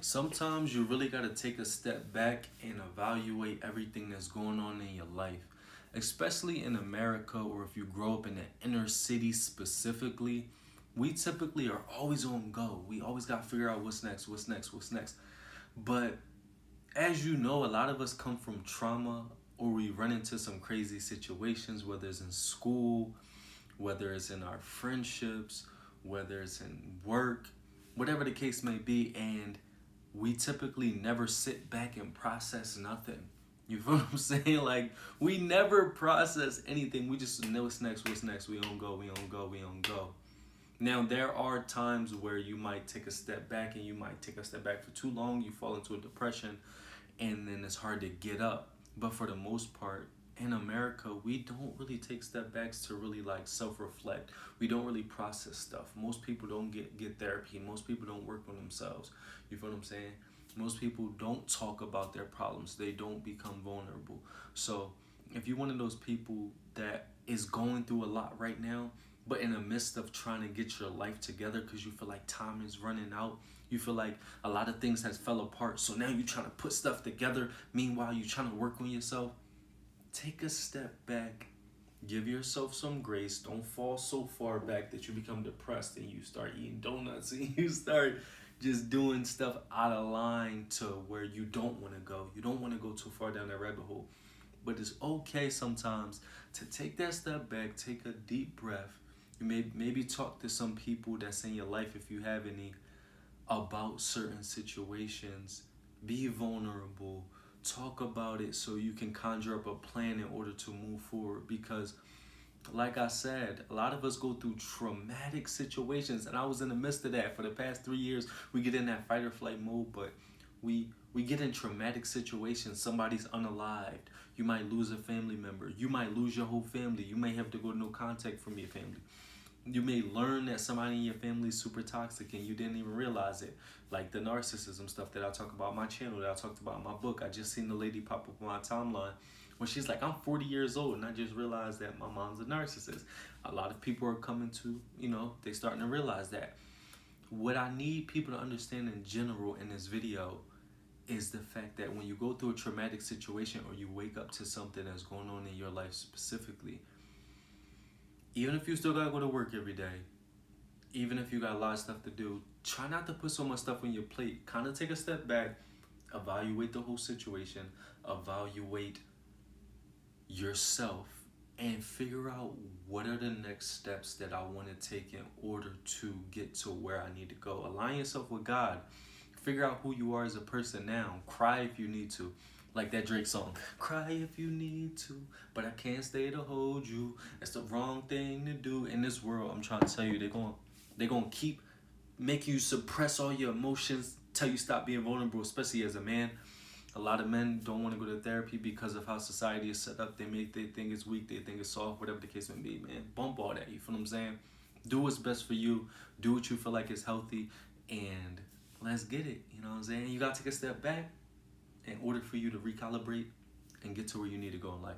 Sometimes you really got to take a step back and evaluate everything that's going on in your life, especially in America, or if you grow up in the inner city specifically. We typically are always on go. We always got to figure out what's next, what's next, what's next. But as you know, a lot of us come from trauma, or we run into some crazy situations, whether it's in school, whether it's in our friendships, whether it's in work, whatever the case may be, and we typically never sit back and process nothing. You feel what I'm saying? Like, we never process anything. We just know what's next, what's next. We don't go, we don't go, we don't go. Now, there are times where you might take a step back, and you might take a step back for too long. You fall into a depression, and then it's hard to get up. But for the most part, in America, we don't really take step backs to really like self-reflect. We don't really process stuff. Most people don't get therapy. Most people don't work on themselves. You feel what I'm saying? Most people don't talk about their problems. They don't become vulnerable. So if you're one of those people that is going through a lot right now, but in the midst of trying to get your life together because you feel like time is running out, you feel like a lot of things has fell apart, so now you're trying to put stuff together, meanwhile you're trying to work on yourself, take a step back, give yourself some grace. Don't fall so far back that you become depressed and you start eating donuts and you start just doing stuff out of line to where you don't want to go. You don't want to go too far down that rabbit hole. But it's okay sometimes to take that step back, take a deep breath. You maybe talk to some people that's in your life, if you have any, about certain situations. Be vulnerable. Talk about it so you can conjure up a plan in order to move forward. Because, like I said, a lot of us go through traumatic situations, and I was in the midst of that for the past 3 years. We get in that fight or flight mode, but we get in traumatic situations. Somebody's unalived. You might lose a family member. You might lose your whole family. You may have to go to no contact from your family. You may learn that somebody in your family is super toxic and you didn't even realize it. Like the narcissism stuff that I talk about on my channel, that I talked about in my book. I just seen the lady pop up on my timeline when she's like, I'm 40 years old and I just realized that my mom's a narcissist. A lot of people are coming to, they starting to realize that. What I need people to understand in general in this video is the fact that when you go through a traumatic situation, or you wake up to something that's going on in your life specifically, even if you still gotta go to work every day, even if you got a lot of stuff to do, try not to put so much stuff on your plate. Kind of take a step back, evaluate the whole situation, evaluate yourself, and figure out what are the next steps that I want to take in order to get to where I need to go. Align yourself with God. Figure out who you are as a person now. Cry if you need to. Like that Drake song. Cry if you need to, but I can't stay to hold you. That's the wrong thing to do in this world. I'm trying to tell you, they're gonna keep making you suppress all your emotions, tell you stop being vulnerable, especially as a man. A lot of men don't want to go to therapy because of how society is set up. They think it's weak, they think it's soft, whatever the case may be, man. Bump all that, you feel what I'm saying? Do what's best for you. Do what you feel like is healthy, and let's get it. You know what I'm saying? You gotta take a step back in order for you to recalibrate and get to where you need to go in life.